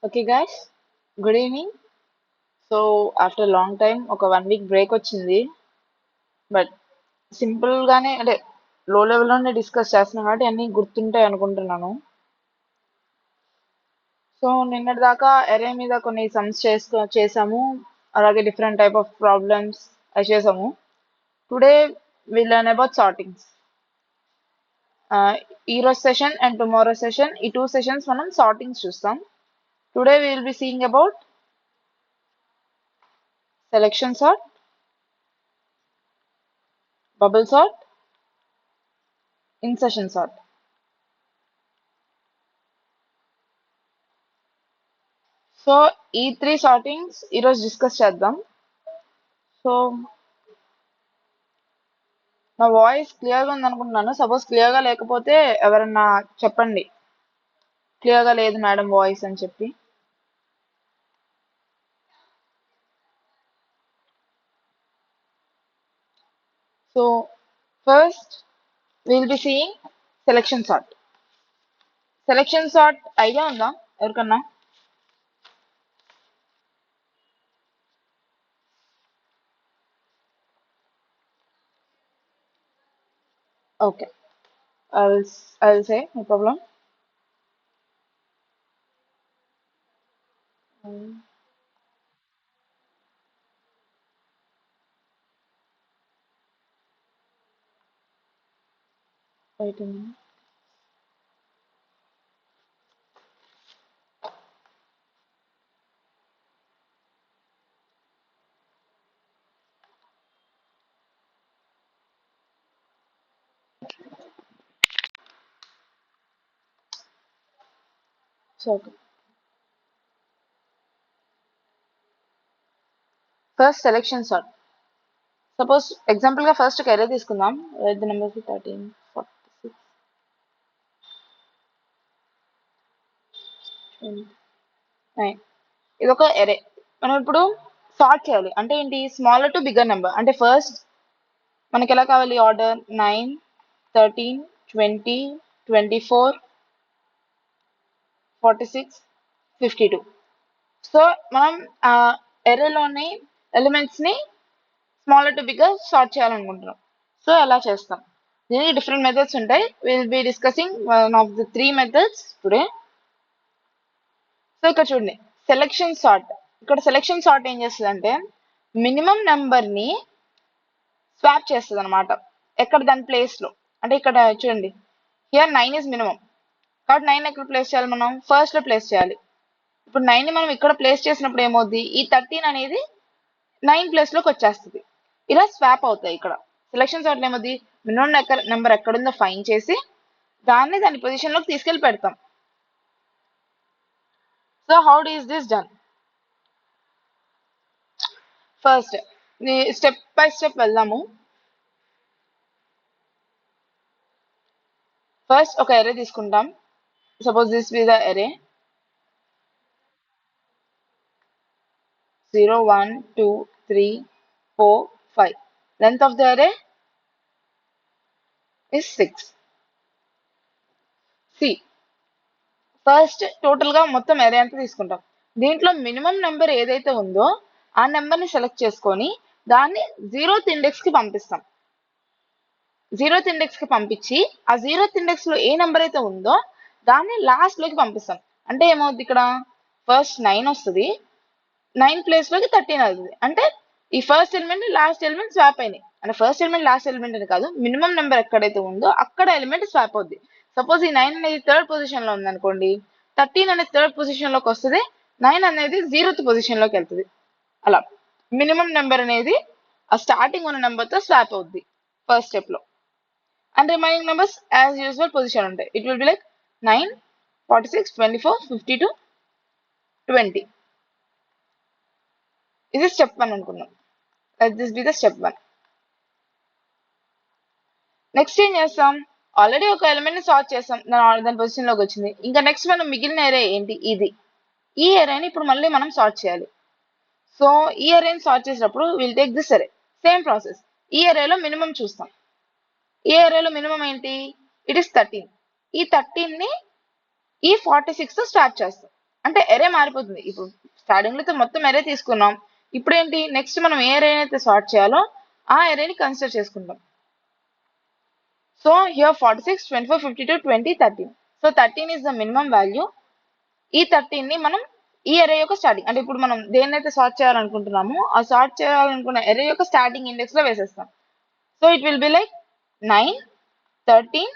Okay, guys. Good evening. So after a long time, ఒక 1 week break వచ్చింది. But simple గానే అంటే లో లెవెల్లోనే డిస్కస్ చేస్తున్నాం కాబట్టి అన్ని గుర్తుంటాయి అనుకుంటున్నాను. సో నిన్నటి దాకా ఎరే మీద కొన్ని సమ్స్ చేసాము. అలాగే డిఫరెంట్ టైప్ ఆఫ్ ప్రాబ్లమ్స్ అది చేసాము. Today we learn about sortings. ఈ రోజు సెషన్ అండ్ టుమారో సెషన్ ఈ 2 సెషన్స్ మనం సార్టింగ్స్ చూస్తాం. Today we will be seeing about selection sort, bubble sort, insertion sort. So ఈ 3 సార్టింగ్స్ ఈరోజు డిస్కస్ చేద్దాం. సో నా వాయిస్ క్లియర్గా ఉంది అనుకుంటున్నాను. సపోజ్ క్లియర్గా లేకపోతే ఎవరన్నా చెప్పండి, క్లియర్గా లేదు మేడం వాయిస్ అని చెప్పి. So first will be seeing selection sort. Selection sort idea ఉందా ఎవరికన్నా? Okay, I will say no problem. Wait a minute. So first selection sort. Suppose example గా ఫస్ట్ ఒక ఎరే తీసుకుందాం. The number 13, 46, 29. ఇది ఒక ఎరే. మనం ఇప్పుడు సార్ట్ చేయాలి. అంటే ఏంటి? Smaller to bigger number. అంటే ఫస్ట్ మనకి ఎలా కావాలి ఆర్డర్? 9, 13, 20, 24, 46, 52. సో మనం ఆ ఎరేలోని ఎలిమెంట్స్ ని స్మాలర్ టు బిగ్గర్ సార్ట్ చేయాలనుకుంటున్నాం. సో ఎలా చేస్తాం? దీనికి డిఫరెంట్ మెథడ్స్ ఉంటాయి. Will be discussing one of the 3 methods today. So ఇక్కడ చూడండి, సెలెక్షన్ సార్ట్. ఇక్కడ సెలెక్షన్ సార్ట్ ఏం చేస్తుంది అంటే మినిమం నెంబర్ ని స్వాప్ చేస్తుంది అనమాట. ఎక్కడ? దాని ప్లేస్ లో. అంటే ఇక్కడ చూడండి, హియర్ 9 ఇస్ మినిమం కాబట్టి 9 ఎక్కడ ప్లేస్ చేయాలి? మనం ఫస్ట్ లో ప్లేస్ చేయాలి. ఇప్పుడు 9 ని మనం ఇక్కడ ప్లేస్ చేసినప్పుడు ఏమవుద్ది? ఈ 13 అనేది 9 ప్లేస్ లోకి వచ్చేస్తుంది. ఇలా స్వాప్ అవుతాయి. ఇక్కడ సెలెక్షన్ సార్ట్ ఏమవుద్ది? మినిమం నెంబర్ ఎక్కడుందో ఫైండ్ చేసి దాని పొజిషన్ లోకి తీసుకెళ్లి పెడతాం. So how is this done? First step by step వెళ్దాము. ఫస్ట్ ఒక ఎరే తీసుకుంటాం. Suppose this be the array 0, 1, 2, 3, 4, 5. Length of the array is 6. See first total గా మొత్తం ఎరే అంతా తీసుకుంటాం. దీంట్లో మినిమం నెంబర్ ఏదైతే ఉందో ఆ నెంబర్ ని సెలెక్ట్ చేసుకొని దాన్ని 0th ఇండెక్స్ కి పంపిస్తాం. 0th ఇండెక్స్ కి పంపించి ఆ 0th ఇండెక్స్ లో ఏ నెంబర్ అయితే ఉందో దాన్ని లాస్ట్ లోకి పంపిస్తాం. అంటే ఏమవుద్ది? ఇక్కడ ఫస్ట్ 9 వస్తుంది, 9 ప్లేస్ లోకి 13 అవుతుంది. అంటే ఈ first element last element swap అయినాయి. అంటే ఫస్ట్ ఎలిమెంట్ లాస్ట్ ఎలిమెంట్ అని కాదు, మినిమం నెంబర్ ఎక్కడైతే ఉందో అక్కడ ఎలిమెంట్ స్వాప్ అవుద్ది. సపోజ్ ఈ 9 అనేది థర్డ్ పొజిషన్ లో ఉంది అనుకోండి, 13 అనేది థర్డ్ పొజిషన్ లోకి వస్తుంది, 9 అనేది 0th పొజిషన్ లోకి వెళ్తుంది. అలా మినిమం నెంబర్ అనేది ఆ స్టార్టింగ్ ఉన్న నెంబర్ తో స్వాప్ అవుద్ది ఫస్ట్ స్టెప్ లో. And remaining numbers as usual position ఉంటాయి. It will be like 9, 46, 24, 52, 20. ఇది స్టెప్ 1 అనుకున్నాం. Let this be the step 1. Next ఏం చేస్తాం? ఆల్రెడీ ఒక ఎలిమెంట్ ని సార్ట్ చేస్తాం, దాని పొజిషన్ లోకి వచ్చింది. ఇంకా నెక్స్ట్ మనం మిగిలిన ఎరే ఏంటి? ఇది. ఈ ఎరేని ఇప్పుడు మళ్ళీ మనం సార్ట్ చేయాలి. సో ఈ ఎరేని సార్ట్ చేసినప్పుడు will take this array. Same process. ఈ ఎరేలో మినిమం చూస్తాం. ఈ ఎరేలో మినిమం ఏంటి? It is 13. ఈ 13 ని ఈ 46 తో స్వాప్ చేస్తాం. అంటే ఎరే మారిపోతుంది. ఇప్పుడు స్టార్టింగ్ లో మొత్తం ఎరే తీసుకున్నాం. ఇప్పుడు ఏంటి నెక్స్ట్ మనం ఏ ఎరే అయితే సార్ట్ చేయాలో ఆ ఎరేని కన్సిడర్ చేసుకుంటాం. So here 46, 24, 52, 20, 13. So 13 is the minimum value. ఈ 13 ని మనం ఈ ఎరే యొక్క స్టార్టింగ్, అంటే ఇప్పుడు మనం దేన్నైతే సార్ట్ చేయాలనుకుంటున్నామో ఆ సార్ట్ చేయాలనుకున్న ఎరే యొక్క స్టార్టింగ్ ఇండెక్స్ లో వేసేస్తాం. So it will be like 9, 13,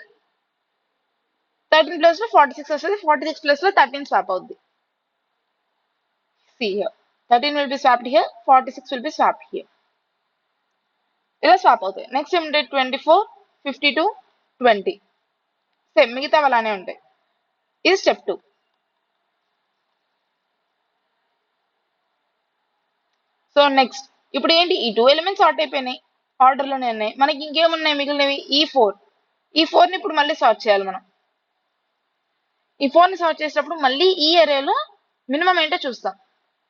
13 plus లో 46 వస్తుంది. 46 ప్లస్ లో 13 స్వాప్ అవుద్ది. See here, 13 will be swapped here, 46 will be swapped here. ఇలా స్వాప్ అవుతాయి. నెక్స్ట్ ఏమిటి 24, 52, 20. సేమ్ మిగతా అలానే ఉంటాయి. ఇది స్టెప్ 2. సో నెక్స్ట్ ఇప్పుడు ఏంటి ఈ 2 ఎలిమెంట్స్ సార్ట్ అయిపోయినాయి, ఆర్డర్ లోనే ఉన్నాయి. మనకి ఇంకేమున్నాయి మిగిలినవి? ఈ 4. ఈ 4 ని ఇప్పుడు మళ్ళీ సార్ట్ చేయాలి మనం. ఈ 4 ని సార్ట్ చేసేటప్పుడు మళ్ళీ ఈ అరేలో మినిమం ఏంటో చూస్తాం.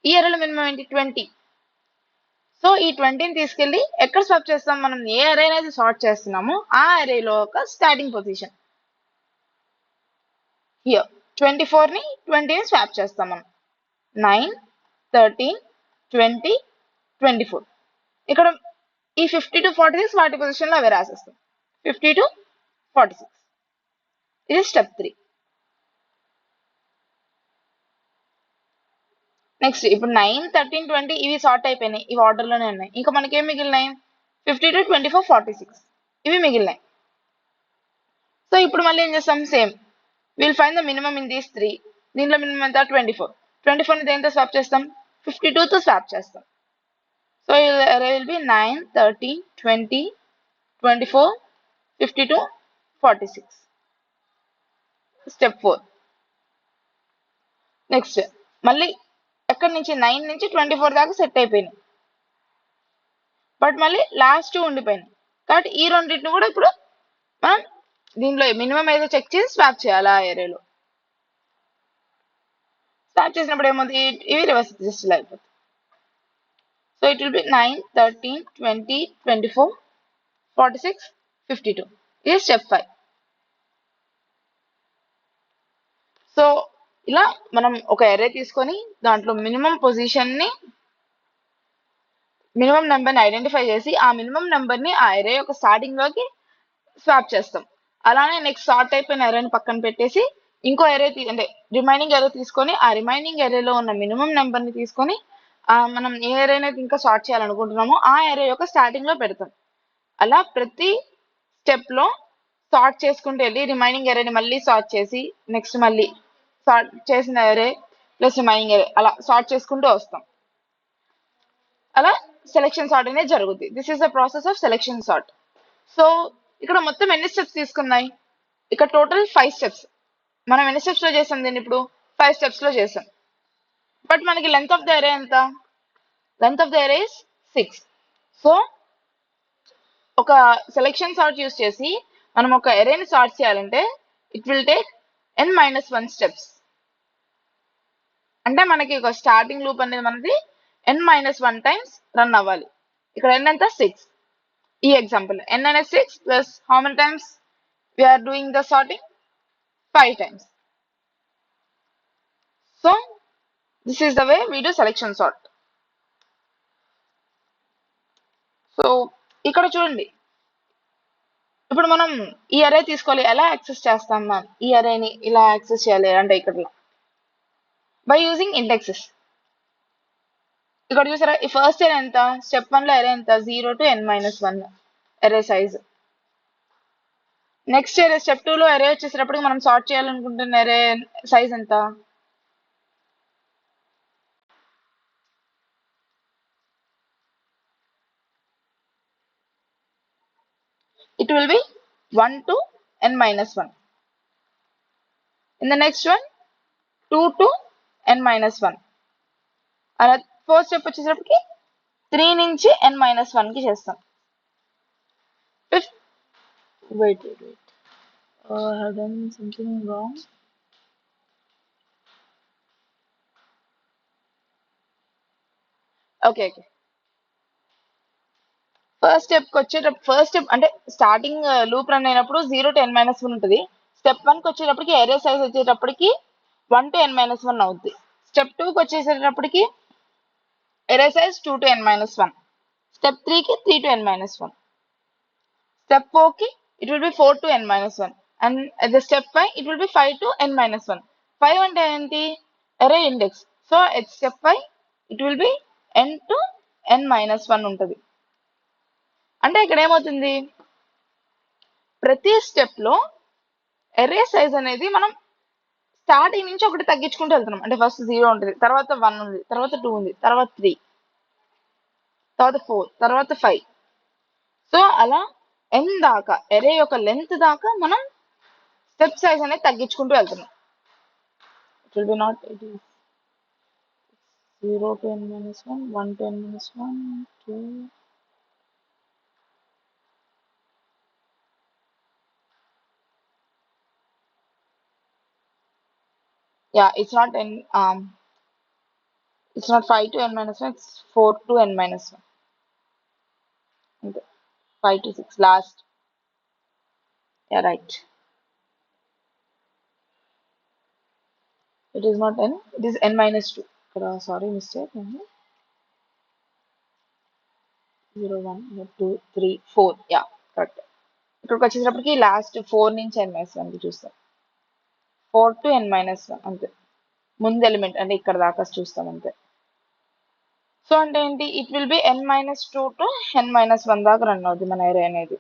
ఈ అరేలో మినిమం ఏంటి 20. సో ఈ 20ని తీసుకెళ్లి ఎక్కడ స్వాప్ చేస్తాం? మనం ఏ అరే అనేది సార్ట్ చేస్తున్నామో ఆ అరేలో ఒక స్టార్టింగ్ పొజిషన్ హియర్ 24ని 20ని స్వాప్ చేస్తాం మనం. 9, 13, 20, 24. ఇక్కడ ఈ 50 to 46 వాటి పొజిషన్ లో అవి రాసేస్తాం. 50 to 46. ఇది స్టెప్ 3. నెక్స్ట్ ఇప్పుడు 9, 13, 20 ఇవి సార్ట్ అయిపోయినాయి, ఇవి ఆర్డర్ లోనే ఉన్నాయి. ఇంకా మనకేం మిగిలినాయి? 50 to 24, 46 ఇవి మిగిలినాయి. సో ఇప్పుడు మళ్ళీ ఏం చేస్తాం? Same will find the minimum in these 3. దీంట్లో మినిమం ఎంత? 24. 24 ని దేంతో స్వాప్ చేస్తాం? 52 తో స్వాప్ చేస్తాం. So array will be 9, 13, 20, 24, 52, 46. Step 4. Next మళ్ళీ ఎక్కడి నుంచి 9 నుంచి 24 దాకా సెట్ అయిపోయినాయి, బట్ మళ్ళీ లాస్ట్ 2 ఉండిపోయినాయి. కాబట్టి ఈ రెండింటిని కూడా ఇప్పుడు మనం దీనిలో మినిమం ఏదో చెక్ చేసి స్వాప్ చేయాలి ఆ ఏరియాలో. స్వాప్ చేసినప్పుడు ఏమవుతుంది? ఇవి రివర్స్ రిజిస్టర్ అయిపోతుంది. So it will B 9, 13, 20, 24, 46, 52. ఇది స్టెప్ 5. సో ఇలా మనం ఒక అరే తీసుకొని దాంట్లో మినిమం నెంబర్ని ఐడెంటిఫై చేసి ఆ మినిమం నెంబర్ని ఆ అరే యొక్క స్టార్టింగ్ లోకి స్వాప్ చేస్తాం. అలానే నెక్స్ట్ సార్ట్ అయిపోయిన అరేని పక్కన పెట్టేసి ఇంకో అరే అంటే రిమైనింగ్ అరే తీసుకొని ఆ రిమైనింగ్ అరేలో ఉన్న మినిమం నెంబర్ని తీసుకొని మనం ఏ అరేనైతే ఇంకా సార్ట్ చేయాలనుకుంటున్నామో ఆ అరే యొక్క స్టార్టింగ్ లో పెడతాం. అలా ప్రతి స్టెప్ లో సార్ట్ చేసుకుంటూ వెళ్ళి రిమైనింగ్ అరేని మళ్ళీ సార్ట్ చేసి నెక్స్ట్ మళ్ళీ సార్ట్ చేసిన అరే ప్లస్ రిమైనింగ్ అరే అలా సార్ట్ చేసుకుంటూ వస్తాం. అలా సెలెక్షన్ సార్ట్ అనేది జరుగుతుంది. This is the process of selection sort. So ఇక్కడ మొత్తం ఎన్ని స్టెప్స్ తీసుకున్నాయి? ఇక్కడ టోటల్ 5 స్టెప్స్. మనం ఎన్ని స్టెప్స్ లో చేసాం దీన్ని? ఇప్పుడు 5 స్టెప్స్ లో చేసాం. బట్ మనకి లెంత్ ఆఫ్ ద అరే ఎంత? లెంత్ ఆఫ్ ద అరే ఇస్ 6. సో ఒక సెలెక్షన్ సార్ట్ యూస్ చేసి మనం ఒక అరేని సార్ట్ చేయాలంటే it will take n-1 steps. అంటే మనకి ఒక స్టార్టింగ్ లూప్ అనేది మనది n-1 టైమ్స్ రన్ అవ్వాలి. ఇక్కడ n ఎంత? 6. ఈ ఎగ్జాంపుల్ n అనేది 6 plus how many times we are doing the sorting? 5 times. So this is the way we do selection sort. So ఇక్కడ చూడండి, ఇప్పుడు మనం ఈ అరే తీసుకోవాలి. ఎలా యాక్సెస్ చేస్తాం? మనం ఈ అరేని ఇలా యాక్సెస్ చేయాలి అంటే ఇక్కడ బై యూజింగ్ ఇండెక్సెస్. ఇక్కడ చూసారా ఈ ఫస్ట్ అరే ఎంత? స్టెప్ 1 లో అరే ఎంత? 0 to n-1 అరే సైజ్. నెక్స్ట్ అరే స్టెప్ 2 లో అరే వచ్చేసేటప్పటికి మనం సార్ట్ చేయాలనుకుంటున్న అరే సైజ్ ఎంత? It will be 1 to n-1. In the next one 2 to n-1. అలా ఫస్ట్ స్టెప్ వచ్చేసరికి 3 నుంచి n-1 కి చేస్తాం. Wait. I have done something wrong. Okay. First step అంటే స్టార్టింగ్ లూప్ రన్ అయినప్పుడు 0 to n-1 ఉంటుంది. స్టెప్ 1 కి వచ్చేటప్పటికి అరే సైజ్ వచ్చేటప్పటికి 1 to n-1 అవుద్ది. స్టెప్ 2కి వచ్చేసేటప్పటికి array size 2 to n minus 1. Step 3కి 3 to n minus 1. Step 4కి it will be 4 to n minus 1. And at the step 5 it will be 5 to n minus 1. 5 అంటే ఏంటి? array index. So at step 5 it will be n to n minus 1 ఉంటుంది. అంటే ఇక్కడ ఏమవుతుంది? ప్రతి step లో array size అనేది మనం స్టార్టింగ్ నుంచి ఒకటి తగ్గించుకుంటూ వెళ్తున్నాం. అంటే ఫస్ట్ 0 ఉంటుంది, తర్వాత 1 ఉంది, తర్వాత 2 ఉంది, తర్వాత 3, తర్వాత 4, తర్వాత 5. సో అలా n దాకా array యొక్క లెంత్ దాకా మనం స్టెప్ సైజ్ అనేది తగ్గించుకుంటూ వెళ్తున్నాం. It will B not it is 0 to n minus 1, 1 to n minus 1, 2. Yeah, it's not it's not 5 to n minus 1, it's 4 to n minus 1. Okay. 5 to 6 last. Yeah, right. It is not n, it is n minus 2. Sorry, mistake. 0, 1, 2, 3, 4. Yeah, correct. ఇక్కడికి వచ్చేటప్పటికి last 4 నుంచి n minus 1 కి చూస్తాం. 4 to n minus 1 అంతే. ముందు element అంటే ఇక్కడ దాకా చూస్తాం అంతే. సో అంటే ఏంటి? It will B n minus 2 to n minus 1 దాకా రన్ అవుతుంది మన array అనేది.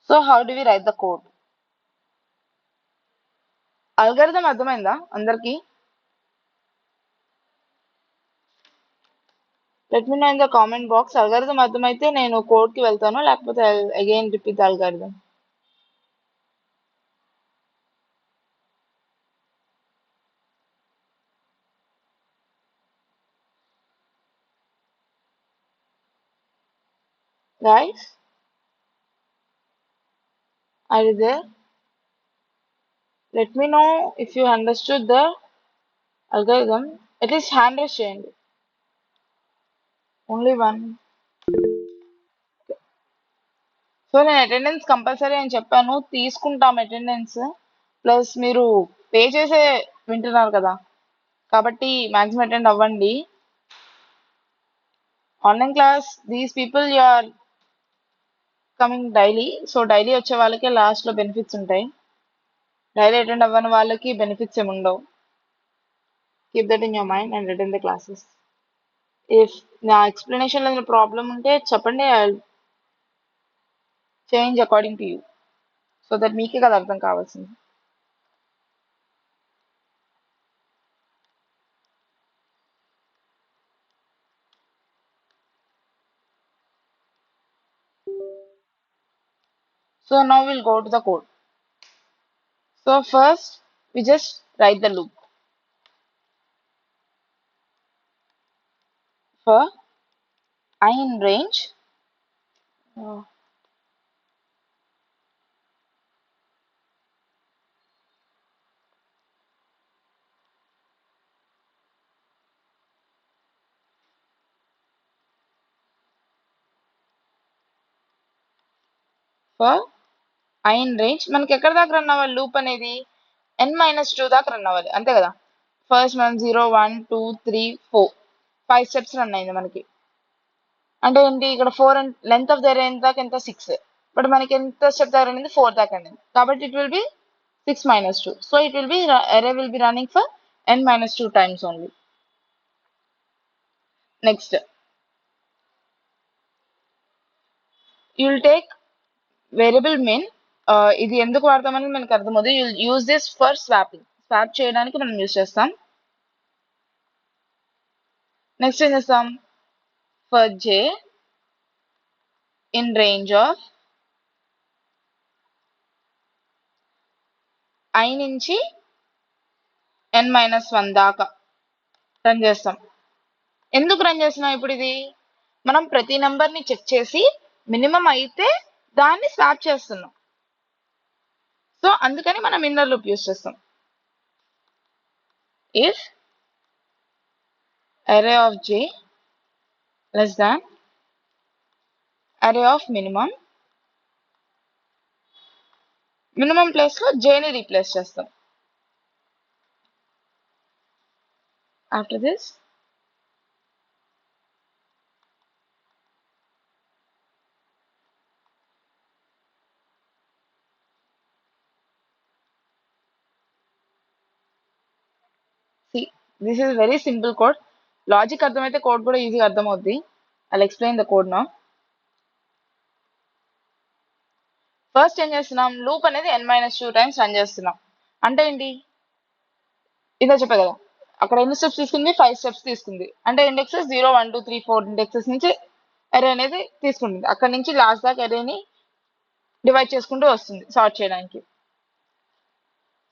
So how do we write the code? Algorithm అర్థమైందా అందరికి? Let me know in the comment box. Algorithm అర్థమైతే నేను కోడ్ కి వెళ్తాను, లేకపోతే again repeat algorithm. Guys, are you there? Let me know if you understood the algorithm. At least hand raise చేయండి. Only one. So నేను attendance compulsory అని చెప్పాను, తీసుకుంటాం అటెండెన్స్. ప్లస్ మీరు పే చేసే వింటున్నారు కదా, కాబట్టి మ్యాక్సిమం అటెండ్ అవ్వండి. Online class these people you are coming daily, so daily వచ్చే వాళ్ళకే లాస్ట్లో బెనిఫిట్స్ ఉంటాయి. డైలీ అటెండ్ అవ్వని వాళ్ళకి బెనిఫిట్స్ ఏమి ఉండవు. Keep that in your mind and attend the classes. If నా ఎక్స్ప్లెనేషన్లో ఏదైనా ప్రాబ్లం ఉంటే చెప్పండి, I change according to you, so that మీకే కదా అర్థం కావాల్సింది. So now we'll go to the code. So first we just write the loop for I in range for I in range. మనకి ఎక్కడ దాకా రన్ అవ్వాలి లూప్ అనేది? n minus 2 దాకా రన్ అవ్వాలి, అంతే కదా. ఫస్ట్ మనం 0, 1, 2, 3, 4 5 స్టెప్స్ రన్ అయింది మనకి. అంటే ఏంటి? ఇక్కడ 4 లెంత్ ఆఫ్ ద అరే దాకా ఎంత? 6. బట్ మనకి ఎంత స్టెప్ దాకా రన్ 4 దాకా అయింది, కాబట్టి it will B 6 minus 2. So it will be array will be running for n minus 2 times only. Next, you will take variable main. ఇది ఎందుకు వాడతామని మనకు అర్థమవుతుంది. Use this for swapping. Swap చేయడానికి మనం యూజ్ చేస్తాం. నెక్స్ట్ ఏం చేస్తాం? For J in range of I నుంచి n minus 1 దాకా రన్ చేస్తాం. ఎందుకు రన్ చేస్తున్నాం ఇప్పుడు? ఇది మనం ప్రతి నెంబర్ని చెక్ చేసి మినిమం అయితే దాన్ని స్వాప్ చేస్తున్నాం. సో అందుకని మనం ఇన్నర్ లూప్ యూజ్ చేస్తాం. If array of j less than array of minimum, minimum place లో j ని రీప్లేస్ చేస్తాం. After this, see, this is very simple code. Logic అర్థమైతే code కూడా ఈజీగా అర్థమవుద్ది. I'll explain the code now. First ఏం చేస్తున్నాం, loop అనేది n-2 టైమ్స్ రన్ చేస్తున్నాం. అంటే ఏంటి, ఇదో చెప్పా కదా, అక్కడ ఎన్ని స్టెప్స్ తీసుకుంది, 5 స్టెప్స్ తీసుకుంది. అంటే ఇండెక్సెస్ 0 1 2 3 4 ఇండెక్సెస్ నుంచి అరే అనేది తీసుకుంటుంది. అక్కడ నుంచి లాస్ట్ దాకా అరేని డివైడ్ చేసుకుంటూ వస్తుంది సార్ట్ చేయడానికి.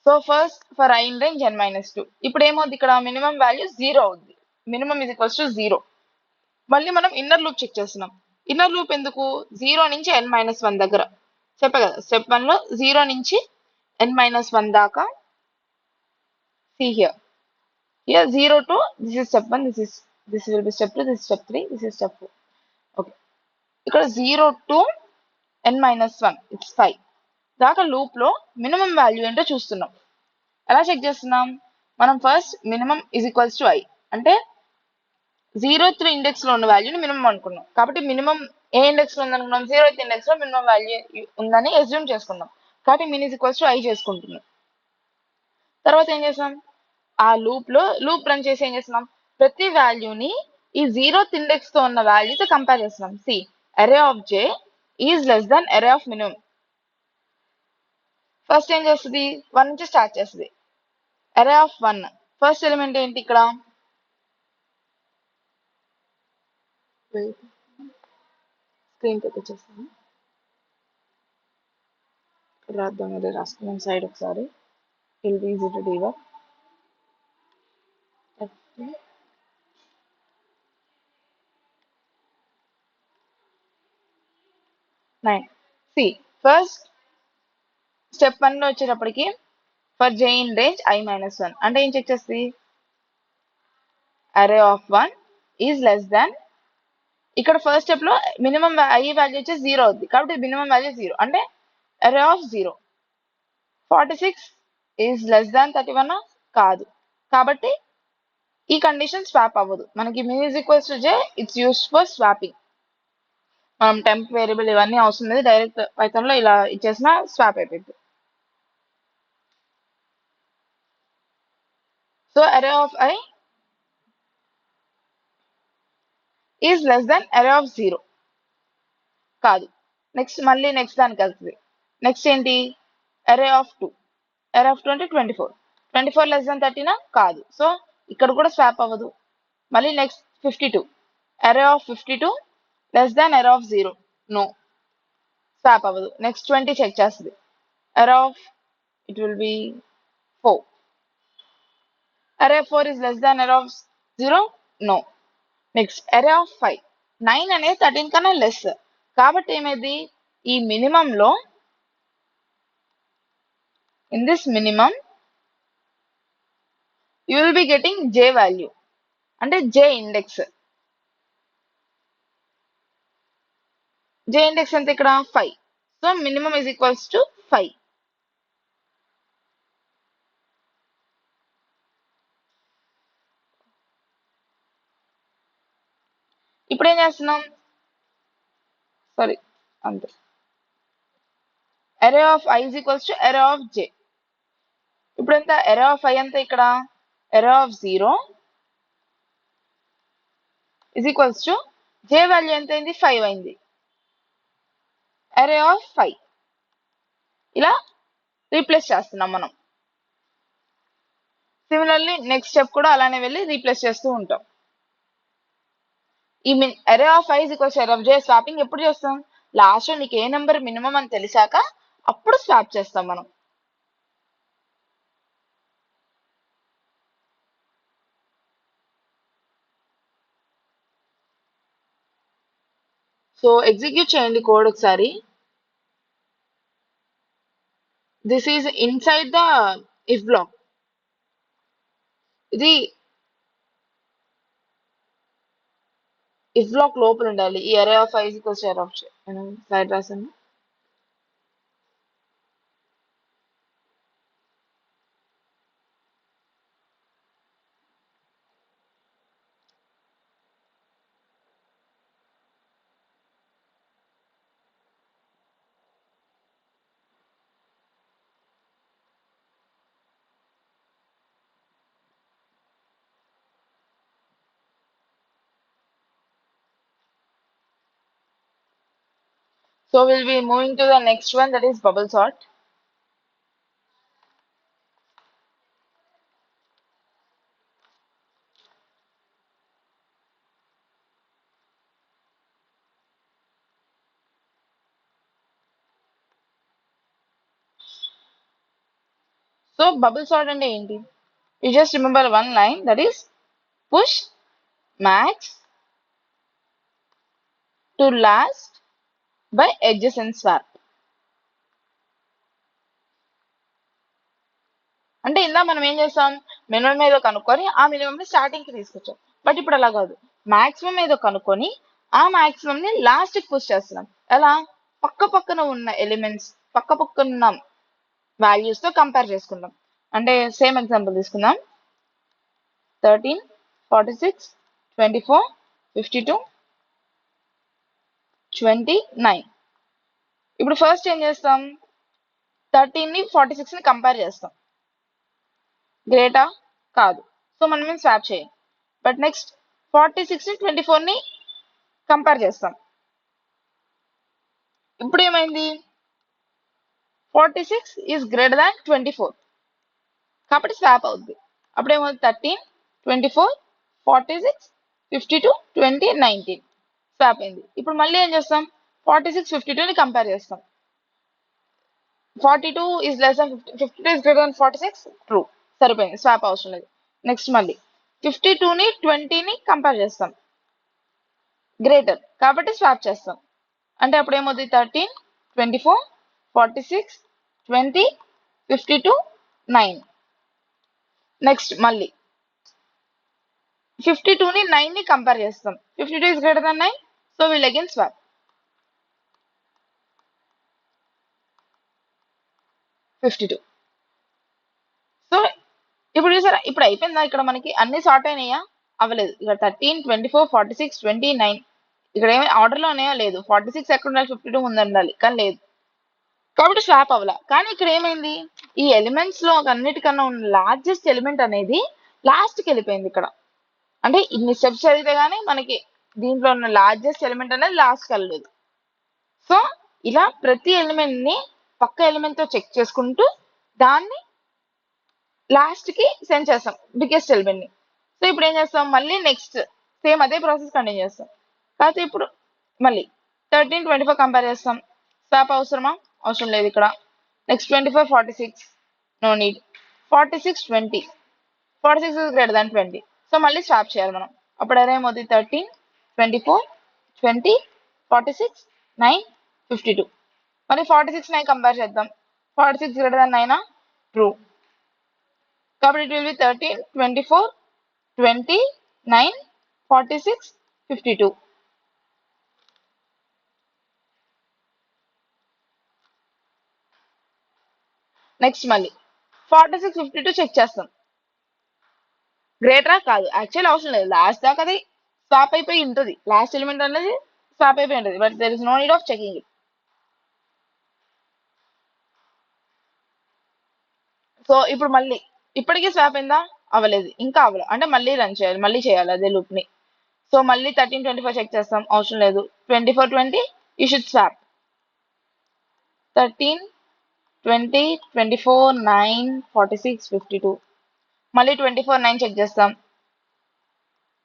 So first for I in range n-2. ఇప్పుడు ఏమవుద్ది, ఇక్కడ మినిమం వాల్యూ 0 అవుద్ది. Minimum is equals to 0. మళ్ళీ మనం ఇన్నర్ లూప్ చెక్ చేస్తున్నాం. ఇన్నర్ లూప్ ఎందుకు, 0 నుంచి n-1 దగ్గర చెప్పా కదా, స్టెప్ 1 లో 0 నుంచి n-1 దాకా. See here 0 to this is step 1, this will be step 2, this is step 3, this is step 4. Okay, ఇక్కడ 0 to n-1 it's 5 దాకా లూప్ లో మినిమం వాల్యూ ఏంటో చూస్తున్నాం. ఎలా చెక్ చేస్తున్నాం, మనం first minimum is equals to I అంటే 0th ఇండెక్స్ లో ఉన్న వాల్యూని మినిమం అనుకున్నాం. కాబట్టి మినిమం ఏ ఇండెక్స్ లో ఉందనుకున్నాం, 0th ఇండెక్స్ లో మినిమం వాల్యూ ఉందని అజ్యూమ్ చేసుకున్నాం. కాబట్టి మిన్ ఇస్ ఈక్వల్స్ టు I చేసుకుంటున్నాం. తర్వాత ఏం చేసాం, ఆ లూప్ రన్ చేసి ఏం చేస్తున్నాం, ప్రతి వాల్యూని ఈ 0th ఇండెక్స్ తో ఉన్న వాల్యూతో కంపేర్ చేస్తున్నాం. See array of j is less than array of minimum. First ఏం చేస్తుంది, 1 నుంచి స్టార్ట్ చేస్తుంది. అరే ఆఫ్ 1 ఫస్ట్ ఎలిమెంట్ ఏంటి, ఇక్కడ స్క్రీన్ తెప్పించేస్తాను, రాద్దాం, అదే రాసుకున్నాం సైడ్ ఒకసారి, it'll be easy to debug. 9. See first step 1 లో వచ్చేటప్పటికి for j in range I-1 అంటే ఏం చెక్ చేస్తుంది, అరే ఆఫ్ 1 ఈజ్ లెస్ దాన్, ఇక్కడ ఫస్ట్ స్టెప్ లో మినిమం I వాల్యూ వచ్చేసి 0 అవుద్ది. కాబట్టి మినిమం వాల్యూ 0 అంటే అరే ఆఫ్ 0. 46 ఈజ్ లెస్ దాన్ 31 కాదు. కాబట్టి ఈ కండిషన్ స్వాప్ అవ్వదు. మనకి min is equals to j it's used for swapping. మనం టెంప్ వేరియబుల్ ఇవన్నీ అవసరం లేదు, డైరెక్ట్ పైథాన్ లో ఇలా ఇచ్చేసిన స్వాప్ అయిపోయింది. సో అరే of I is less than array of 0 కాదు. నెక్స్ట్ మళ్ళీ నెక్స్ట్ దానికి వెళ్తుంది. నెక్స్ట్ ఏంటి, అరే ఆఫ్ 2. అరే ఆఫ్ 2 అంటే 24 లెస్ దాన్ 13 కాదు. సో ఇక్కడ కూడా స్వాప్ అవ్వదు. మళ్ళీ నెక్స్ట్ 52, అరే of 52 less than array of 0 no, swap అవ్వదు. నెక్స్ట్ 20 చెక్ చేస్తుంది, array of it will B 4. అరే 4 is less than array of 0 no. Next అరే ఆఫ్ 5. 9 అనేది 13 కన్నా లెస్. కాబట్టి ఏమైంది, ఈ మినిమం లో in this minimum you will be getting j value అంటే j ఇండెక్స్. j ఇండెక్స్ ఎంత ఇక్కడ 5. So minimum is equals to 5. ఇప్పుడు ఏం చేస్తున్నాం, సారీ అంతే, అరే of I is equals to అరే ఆఫ్ j. ఇప్పుడు ఎంత, అరే ఆఫ్ I ఎంత ఇక్కడ, అరే of 0 is equals to j value ఎంత అయింది, 5 అయింది, అరే ఆఫ్ 5. ఇలా రీప్లేస్ చేస్తున్నాం మనం. సిమిలర్లీ నెక్స్ట్ స్టెప్ కూడా అలానే వెళ్ళి రీప్లేస్ చేస్తూ ఉంటాం. ఈ array of I is equals array of j swapping ఎప్పుడు చేస్తాం, లాస్ట్ లో నీకు ఏ నెంబర్ మినిమం అని తెలిసాక అప్పుడు స్వాప్ చేస్తాం మనం. సో ఎగ్జిక్యూట్ చేయండి కోడ్ ఒకసారి. This is inside the if block. ఇది ఇఫ్ బ్లాక్ లోపల ఉండాలి. ఈ array of I is equals array of j నేను స్లైడ్ రాసాను. So we'll be moving to the next one, that is bubble sort. So bubble sort ante enti? You just remember one line, that is push max to last by adjacent swap. అంటే ఇందా మనం ఏం చేస్తాం, minimum ఏదో కనుక్కొని ఆ minimum ని starting కి తీసుకొచ్చాం. బట్ ఇప్పుడు అలా కాదు, మాక్సిమం ఏదో కనుక్కొని ఆ మాక్సిమం ని లాస్ట్ కి పుష్ చేస్తున్నాం. ఎలా? పక్క పక్కన ఉన్న ఎలిమెంట్స్, పక్క పక్కన ఉన్న వాల్యూస్ తో కంపేర్ చేసుకుంటాం. అంటే సేమ్ ఎగ్జాంపుల్ తీసుకుందాం. 13, 46, 24, 52, 29. ఇప్పుడు ఫస్ట్ ఏం చేస్తాం, 13 ని 46 ని కంపేర్ చేస్తాం. గ్రేటా? కాదు. సో మనం స్వాప్ చేయం. బట్ నెక్స్ట్ 46 ని 24 ని కంపేర్ చేస్తాం. ఇప్పుడు ఏమైంది, 46 ఈజ్ గ్రేటర్ దాన్ 24 కాబట్టి స్వాప్ అవుద్ది. అప్పుడేమవుతుంది, 13, 24, 46, 52, 20, 19 స్వాప్ అయింది. ఇప్పుడు మళ్ళీ ఏం చేస్తాం, 46, 52 ని కంపేర్ చేస్తాం. 42 is less than 52 is greater than 46, true, సరిపోయింది, స్వాప్ అవసరం లేదు. నెక్స్ట్ మళ్ళీ 52 ని 20 ని కంపేర్ చేస్తాం, గ్రేటర్ కాబట్టి స్వాప్ చేస్తాం. అంటే అప్పుడు ఏమవుతుంది, 13, 24, 46, 20, 52, 9. నెక్స్ట్ మళ్ళీ 52 ని 9 ని కంపేర్ చేస్తాం. 52 is greater than 9, so will again swap. 52. So ఇప్పుడు చూసారా, ఇప్పుడు అయిపోయిందా, ఇక్కడ మనకి అన్ని సార్ట్ అయినాయా? అవ్వలేదు. ఇక్కడ 13, 24, 46, 20, 9 ఇక్కడ ఏమి ఆర్డర్ లో ఉన్నాయా? లేదు. 46 ఎక్కడ ఉండాలి, 52 ముందు ఉండాలి, కానీ లేదు, కాబట్టి స్వాప్ అవ్వాల. కానీ ఇక్కడ ఏమైంది, ఈ ఎలిమెంట్స్ లో అన్నిటికన్నా ఉన్న లార్జెస్ట్ ఎలిమెంట్ అనేది లాస్ట్ కి వెళ్ళిపోయింది ఇక్కడ. అంటే ఇన్ని స్టెప్స్ చదివితే గానీ మనకి దీంట్లో ఉన్న లార్జెస్ట్ ఎలిమెంట్ అనేది లాస్ట్ కి వెళ్ళలేదు. సో ఇలా ప్రతి ఎలిమెంట్ ని పక్క ఎలిమెంట్ తో చెక్ చేసుకుంటూ దాన్ని లాస్ట్ కి సెండ్ చేస్తాం, బిగ్గెస్ట్ ఎలిమెంట్ ని. సో ఇప్పుడు ఏం చేస్తాం, మళ్ళీ నెక్స్ట్ సేమ్ అదే ప్రాసెస్ కంటిన్యూ చేస్తాం. కాకపోతే ఇప్పుడు మళ్ళీ 13, 24 కంపేర్ చేస్తాం. స్వాప్ అవసరమా? అవసరం లేదు ఇక్కడ. Next 24, 46, no need. 46, 20, 46 is greater than 20, so మళ్ళీ స్వాప్ చేయాలి మనం. అప్పుడు అదేమవుతుంది, 13, 24, 20, 46, 9, 52. మళ్ళీ 46, 9 కంపేర్ చేద్దాం. 46 గ్రేటర్ దాన్ 9, ట్రూ, కాబట్టి ఇట్ విల్ బి 13, 24, 20, 9, 46, 52. నెక్స్ట్ మళ్ళీ 46, 52 చెక్ చేస్తాం. గ్రేటరా? కాదు. యాక్చువల్ అవసరం లేదు, లాస్ట్ దాకా అది స్వాప్ అయిపోయి ఉంటుంది, లాస్ట్ ఎలిమెంట్ అనేది స్వాప్ అయిపోయి ఉంటుంది, but there is no need of checking it. So ఇప్పుడు మళ్ళీ ఇప్పటికీ స్వాప్ అయిందా? అవ్వలేదు, ఇంకా అవ్వలేదు, అంటే మళ్ళీ రన్ చేయాలి, మళ్ళీ చేయాలి అదే లూప్ ని. సో మళ్ళీ 13, 24 చెక్ చేస్తాం, అవసరం లేదు. 24, 20 యూ షుడ్ స్వాప్. 13, 20, 24, 9, 46, 52. మళ్ళీ 24, 9 చెక్ చేస్తాం.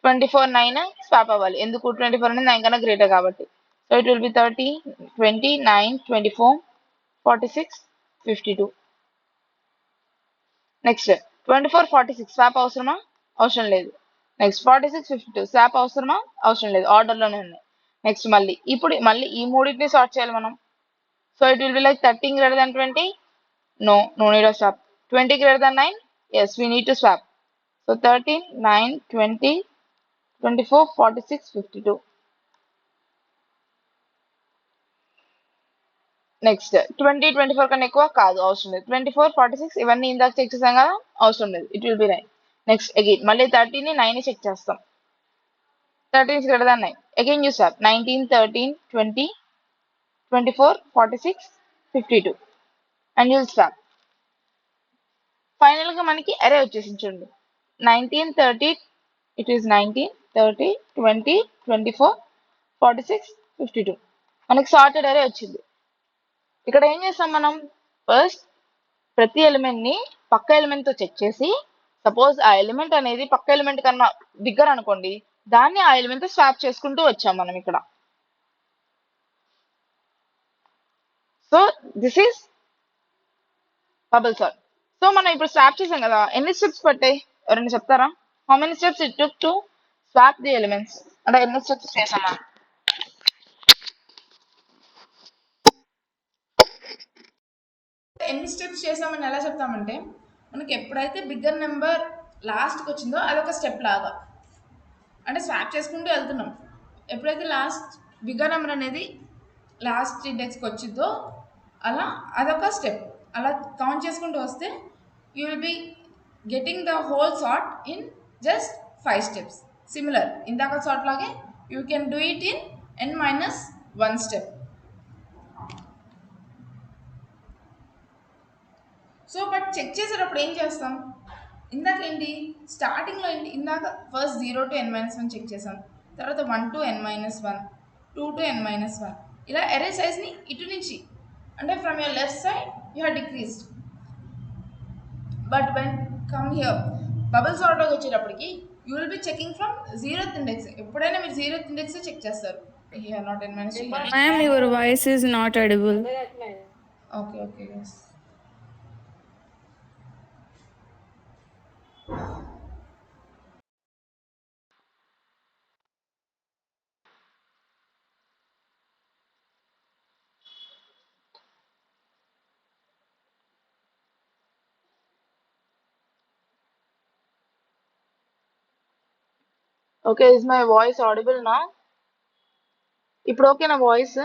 24, 9 స్వాప్ అవ్వాలి, ఎందుకు? 24 అనేది 9 కన్నా గ్రేటర్ కాబట్టి. So it will B 30, 20, 9, 24, 46, 52. Next 24, 46 swap అవసరమా? అవసరం లేదు. నెక్స్ట్ 46, 52 స్వాప్ అవసరమా? అవసరం లేదు, ఆర్డర్ లోనే ఉన్నాయి. నెక్స్ట్ మళ్ళీ ఇప్పుడు మళ్ళీ ఈ మూడింటిని సార్ట్ చేయాలి మనం. So it will be like 13 greater than 20, no need of swap. 20 greater than 9, yes, we need to swap. So 13, 9, 20, 24, 46, 52. Next 20, 24 కన్నా ఎక్కువ కాదు, అవసరం లేదు. 24, 46 ఇవన్నీ ఇందాక చెక్ చేసాం కదా, అవసరం లేదు, it will B 9. Next again మళ్ళీ 13 ని 9 ని చెక్ చేస్తాం. 13 is greater than 9, again you swap. 19, 13, 20, 24, 46, 52 and you'll swap. Final గా మనకి అరే వచ్చేసి చూడండి, 19, 30, it is 19, 30, 20, 24, 46, 52. మనకి సార్టెడ్ అరే వచ్చింది. ఇక్కడ ఏం చేస్తాం మనం, ఫస్ట్ ప్రతి ఎలిమెంట్ ని పక్క ఎలిమెంట్ తో చెక్ చేసి, సపోజ్ ఆ ఎలిమెంట్ అనేది పక్క ఎలిమెంట్ కన్నా బిగ్గర్ అనుకోండి, దాన్ని ఆ ఎలిమెంట్ తో స్వాప్ చేసుకుంటూ వచ్చాం మనం ఇక్కడ. So this is bubble sort. So మనం ఇప్పుడు స్వాప్ చేసాం కదా, ఎన్ని స్టెప్స్ పట్టాయి ఎవరైనా చెప్తారా? How many steps it took to swap the elements, అంటే ఎన్ని స్టెప్స్ చేసామా? ఎన్ని స్టెప్స్ చేసామని ఎలా చెప్తామంటే, మనకి ఎప్పుడైతే బిగ్గర్ నెంబర్ లాస్ట్కి వచ్చిందో అదొక స్టెప్ లాగా, అంటే స్వాప్ చేసుకుంటూ వెళ్తున్నాం. ఎప్పుడైతే లాస్ట్ బిగ్గర్ నెంబర్ అనేది లాస్ట్ ఇండెక్స్కి వచ్చిందో అలా అదొక స్టెప్. అలా కౌంట్ చేసుకుంటూ వస్తే you will be getting the whole sort in just 5 steps. Similar ఇందాక సార్ట్ లాగే you can do it in n-1 step. So but check చేసేటప్పుడు ఏం చేస్తాం, ఇందాక ఏంటి స్టార్టింగ్లో ఏంటి, ఇందాక ఫస్ట్ 0 to n-1 చెక్ చేసాం, తర్వాత 1 to n-1, 2 to n-1, ఇలా ఎరే సైజ్ని ఇటు నుంచి అంటే from your left side you have decreased. But when come here bubble సార్ట్లోకి వచ్చేటప్పటికి you will be checking from 0th index. ఎప్పుడైనా మీరు 0th ఇండెక్స్ చెక్ చేస్తారు. Here not n-2. Ma'am, your voice is not audible. Okay, yes. Okay, is my voice audible now? ఇప్పుడు okay నా voice?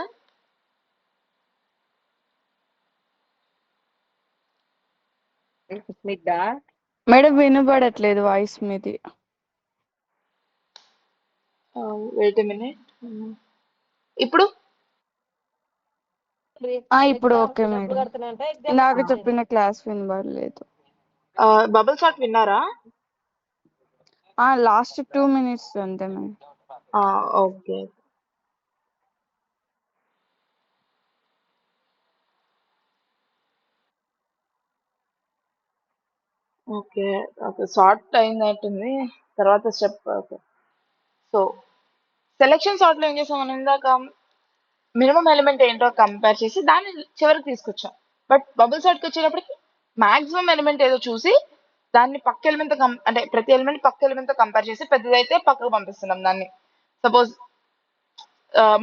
Madam వినబడట్లేదు voice మీది. Wait a minute. ఇప్పుడు ఇప్పుడు okay madam. ఇందాక చెప్పిన క్లాస్ వినబడలేదు. బబుల్ సార్ట్ విన్నారా? లాస్ట్ 2 minutes అంతే మేడం. ఓకే. ఓకే సార్ట్ అయిందట్టుంది. తర్వాత step. Okay, so selection sort లో ఏం చేసాం మనం, ఇందాక మినిమం ఎలిమెంట్ ఏంటో కంపేర్ చేసి దాన్ని చివరికి తీసుకొచ్చాం. బట్ బబుల్ సార్ట్కి వచ్చేటప్పటికి మాక్సిమం ఎలిమెంట్ ఏదో చూసి దాన్ని పక్క ఎలిమెంట్ తో అంటే ప్రతి ఎలిమెంట్ పక్క ఎలిమెంట్ తో కంపేర్ చేసి పెద్దదైతే పక్కకు పంపిస్తున్నాం దాన్ని. సపోజ్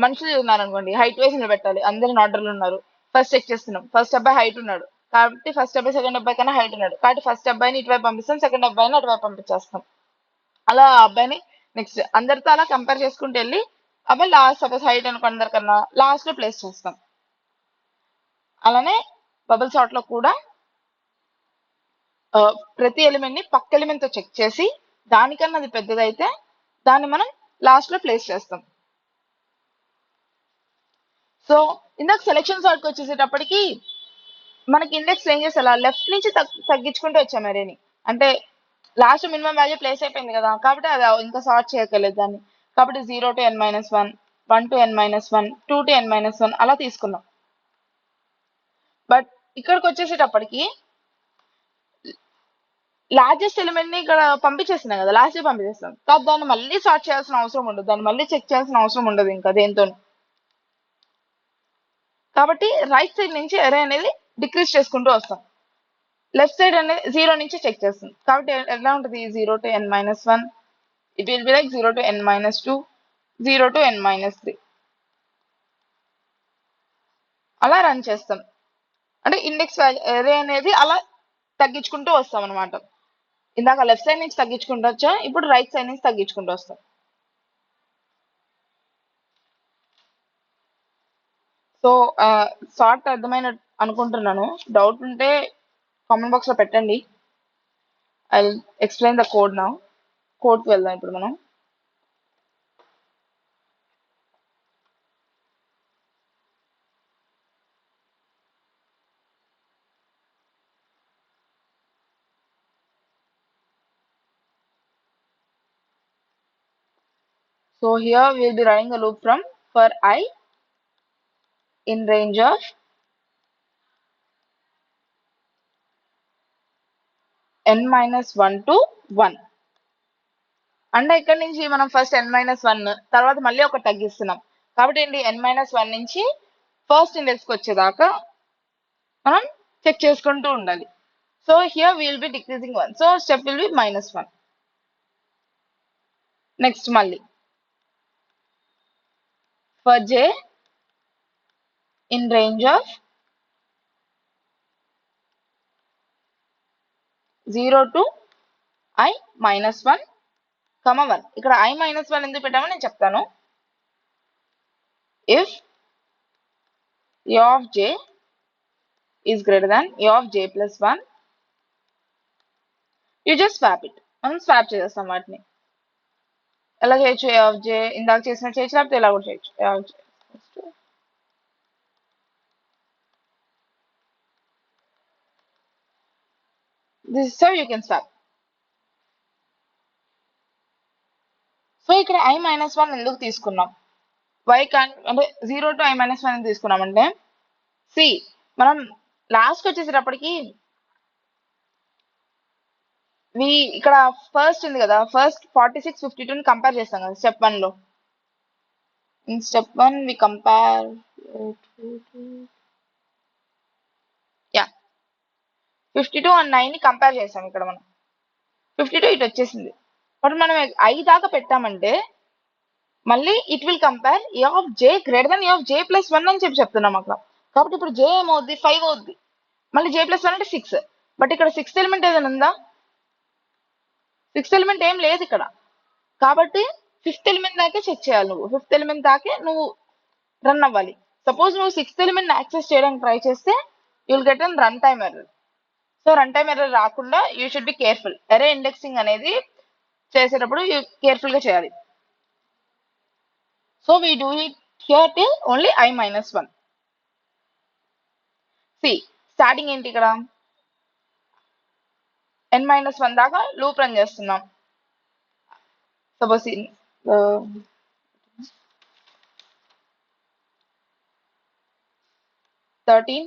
మనుషులు ఉన్నారనుకోండి, హైట్ వైజ్ నిలబెట్టాలి, అందరు ఆర్డర్లు ఉన్నారు, ఫస్ట్ చెక్ చేస్తున్నాం, ఫస్ట్ అబ్బాయి హైట్ ఉన్నాడు కాబట్టి ఫస్ట్ అబ్బాయి సెకండ్ అబ్బాయి కన్నా హైట్ ఉన్నాడు కాబట్టి ఫస్ట్ అబ్బాయిని ఇటువైపు పంపిస్తాం, సెకండ్ అబ్బాయిని అటువైపు పంపించేస్తాం. అలా అబ్బాయిని నెక్స్ట్ అందరితో అలా కంపేర్ చేసుకుంటూ వెళ్ళి అబ్బాయి లాస్ట్ సపోజ్ హైట్ అనుకో అందరికన్నా లాస్ట్ లో ప్లేస్ చేస్తాం. అలానే బబుల్ సార్ట్ లో కూడా ప్రతి ఎలిమెంట్ ని పక్క ఎలిమెంట్ తో చెక్ చేసి దానికన్నా అది పెద్దదైతే దాన్ని మనం లాస్ట్ లో ప్లేస్ చేస్తాం. సో ఇందాక సెలెక్షన్ సార్ట్కి వచ్చేసేటప్పటికి మనకి ఇండెక్స్ ఏం చేసేలా లెఫ్ట్ నుంచి తగ్గించుకుంటూ వచ్చాం అరేని, అంటే లాస్ట్ మినిమం వాల్యూ ప్లేస్ అయిపోయింది కదా కాబట్టి అది ఇంకా సార్ట్ చేయగలేదు దాన్ని, కాబట్టి 0 to n-1, 1 to n-1, 2 to n-1 అలా తీసుకున్నాం. బట్ ఇక్కడికి వచ్చేసేటప్పటికి లార్జెస్ట్ ఎలిమెంట్ ని ఇక్కడ పంపించేస్తున్నాం కదా, లాస్ట్ పంపించేస్తాం కాబట్టి దాన్ని మళ్ళీ సార్ట్ చేయాల్సిన అవసరం ఉండదు, దాన్ని మళ్ళీ చెక్ చేయాల్సిన అవసరం ఉండదు ఇంకా దేంతో. కాబట్టి రైట్ సైడ్ నుంచి అరే అనేది డిక్రీజ్ చేసుకుంటూ వస్తాం, లెఫ్ట్ సైడ్ అనేది 0 నుంచి చెక్ చేస్తుంది కాబట్టి ఎలా ఉంటుంది, 0 to n-1, it will be like 0 to n-2, 0 to n-3 అలా రన్ చేస్తాం. అంటే ఇండెక్స్ అరే అనేది అలా తగ్గించుకుంటూ వస్తాం అనమాట. ఇందాక లెఫ్ట్ సైడ్ నుంచి తగ్గించుకుంటూ వచ్చా, ఇప్పుడు రైట్ సైడ్ నుంచి తగ్గించుకుంటూ వస్తాం. సో సార్ట్ అర్థమైన అనుకుంటున్నాను, డౌట్ ఉంటే కామెంట్ బాక్స్ లో పెట్టండి. I explain the code now. కోడ్కి వెళ్దాం ఇప్పుడు మనం. So here we will be running a loop from for I in range of n-1 to 1. అంటే ఇక్కడ నుంచి మనం ఫస్ట్ n-1 తర్వాత మళ్ళీ ఒకటి తగ్గిస్తున్నాం కాబట్టి ఏంటి n-1 నుంచి ఫస్ట్ ఇండెక్స్ కి వచ్చేదాకా మనం చెక్ చేసుకుంటూ ఉండాలి. So here will be decreasing 1, so step will be -1. Next మళ్ళీ for j in range of 0 to i-1, 1. ఇక్కడ i-1 ఎందుకు పెట్టామో నేను చెప్తాను. if a of j is greater than a of j plus 1, you just swap it. మనం swap చేసేస్తాం వాటిని. ఎలా చేయొచ్చు? a of j ఇందాక చేసినట్టు చేయొచ్చు, లేకపోతే ఎలా కూడా చేయొచ్చు. a of j this is how you can swap. So ఇక్కడ i-1 ఎందుకు తీసుకున్నాం? వై అంటే 0 to i-1 ఎందుకు తీసుకున్నామంటే సి మనం లాస్ట్ వచ్చేసేటప్పటికి ఇక్కడ ఫస్ట్ ఉంది కదా, ఫస్ట్ 46, 52 ని కంపేర్ చేస్తాం కదా స్టెప్ 1 లో. In step 1 we compare 52 and 9 ని కంపేర్ చేసాం. ఇక్కడ మనం 52 ఇటు వచ్చేసింది, బట్ మనం i దాకా పెట్టామంటే మళ్ళీ it will compare a of j greater than a of j plus 1 అని చెప్తున్నాం అక్కడ. కాబట్టి ఇప్పుడు j ఏమవుద్ది? 5 అవుద్ది. మళ్ళీ j plus 1 అంటే 6. బట్ ఇక్కడ 6th ఎలిమెంట్ ఏదైనా ఉందా? 6th ఎలిమెంట్ ఏం లేదు ఇక్కడ. కాబట్టి 5th ఎలిమెంట్ దాకే చెక్ చేయాలి నువ్వు. 5th ఎలిమెంట్ దాకే నువ్వు రన్ అవ్వాలి. సపోజ్ నువ్వు 6th ఎలిమెంట్ యాక్సెస్ చేయడానికి ట్రై చేస్తే you will get an run time error. So run time error రాకుండా యూ షుడ్ బి కేర్ఫుల్. అరే ఇండెక్సింగ్ అనేది చేసేటప్పుడు కేర్ఫుల్ గా చేయాలి. So we do it here till only i-1. see starting ఏంటి? ఇక్కడ n-1 దాకా లూప్ రన్ చేస్తున్నాం. సపోజ్ 13,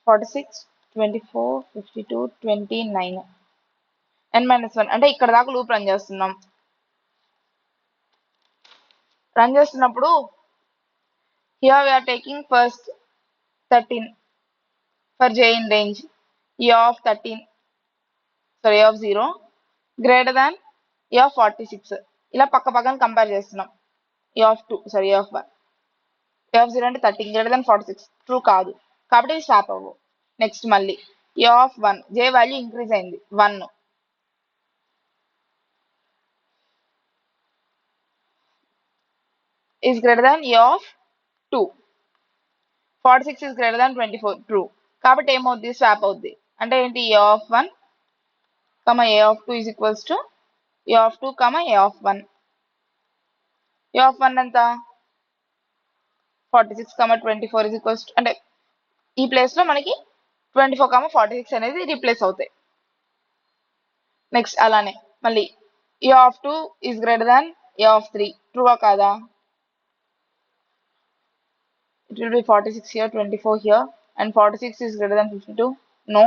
46, 24, 52, 29 n-1 అంటే ఇక్కడ దాకా లూప్ రన్ చేస్తున్నాం. రన్ చేస్తున్నప్పుడు here we are taking first 13 for j in range a of 0 greater than a of 46. ఇలా పక్క పక్కన కంపేర్ చేస్తున్నాం. a of 1 a of 0 అంటే 13 greater than 46 ట్రూ కాదు కాబట్టి ఇది స్వాప్ అవ్వవు. నెక్స్ట్ మళ్ళీ a of 1 j value increase అయింది 1 is greater than a of 2. 46 is greater than 24 true కాబట్టి ఏమవుద్ది? స్వాప్ అవుద్ది. అంటే ఏంటి? a of 1 a of 2 is equals to a of 2 a of 1. a of 1 ఎంత? 46 24 is equals to అంటే ఈ place లో మనకి 24 46 అనేది రీప్లేస్ అవుతాయి. నెక్స్ట్ అలానే మళ్ళీ a of 2 is greater than a of 3 ట్రూవా కాదా? it will be 46 here, 24 here, and 46 is greater than 52. No.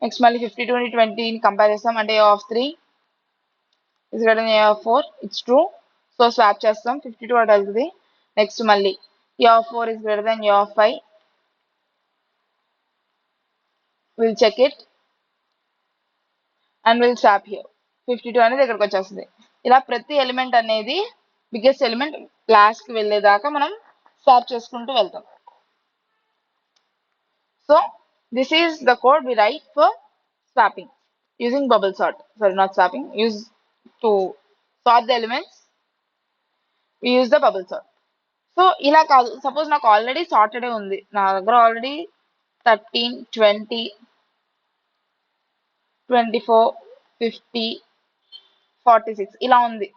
Next మళ్ళీ 52 and 20 ని కంపేర్ చేస్తాం అంటే a of 3 is greater than a of 4. It's true. So swap చేస్తాం. 52 అటు వెళ్తుంది. Next మళ్ళీ a of 4 is greater than a of 5. We'll check it and we'll swap here. 52 అనేది ఇక్కడికి వచ్చేస్తుంది. ఇలా ప్రతి ఎలిమెంట్ అనేది బిగ్గెస్ట్ ఎలిమెంట్ లాస్ట్ కి వెళ్ళేదాకా మనం స్వాప్ చేసుకుంటూ వెళ్తాం. So this is the code we write for swapping using bubble sort. Sorry, not swapping, use to sort the elements we use the bubble sort. So ఇలా కాదు, suppose నాకు already sorted ఉంది, నా దగ్గర ఆల్రెడీ 13, 20, 24, 50, 46 ఇలా ఉంది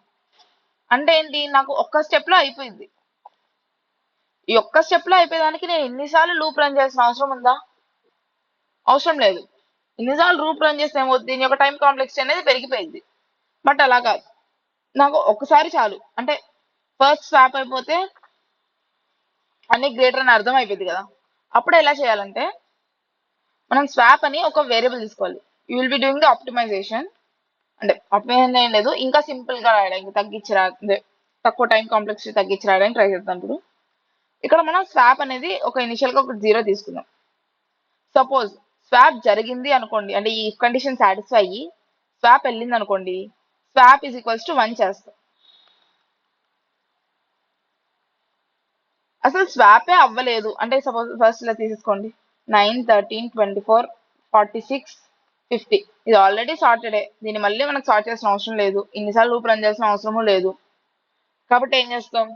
అంటే ఏంటి? నాకు ఒక్క స్టెప్ లో అయిపోయింది. ఈ ఒక్క స్టెప్ లో అయిపోయేదానికి నేను ఎన్నిసార్లు లూప్ రన్ చేసిన అవసరం ఉందా? అవసరం లేదు. ఎన్నిసార్లు లూప్ రన్ చేస్తే ఏమవుతుంది? దీని యొక్క టైం కాంప్లెక్సిటీ అనేది పెరిగిపోయింది. బట్ అలా కాదు, నాకు ఒక్కసారి చాలు. అంటే ఫస్ట్ స్వాప్ అయిపోతే అన్ని గ్రేటర్ అని అర్థం అయిపోయింది కదా. అప్పుడు ఎలా చేయాలంటే మనం స్వాప్ అని ఒక వేరియబుల్ తీసుకోవాలి. You will be doing the optimization. అంటే ఆప్టిమైజేషన్ ఏం లేదు, ఇంకా సింపుల్ గా రాయడానికి తక్కువ టైం కాంప్లెక్సిటీ తగ్గించి రాయడానికి ట్రై చేద్దాం. ఇప్పుడు ఇక్కడ మనం స్వాప్ అనేది ఒక ఇనిషియల్ గా ఒక 0 తీసుకుందాం. సపోజ్ స్వాప్ జరిగింది అనుకోండి, అంటే ఈ కండిషన్ సాటిస్ఫై అయ్యి స్వాప్ వెళ్ళింది అనుకోండి, స్వాప్ ఈజ్ ఈక్వల్స్ టు 1 చేస్తాం. అసలు స్వాపే అవ్వలేదు అంటే సపోజ్ ఫస్ట్ ఇలా తీసుకోండి, 9, 13, 24, 46, 50. ఇది ఆల్రెడీ సార్టెడే, దీన్ని మళ్ళీ మనకు సార్ట్ చేసిన అవసరం లేదు, ఇన్నిసార్లు లూప్ రన్ చేసిన అవసరము లేదు. కాబట్టి ఏం చేస్తాం,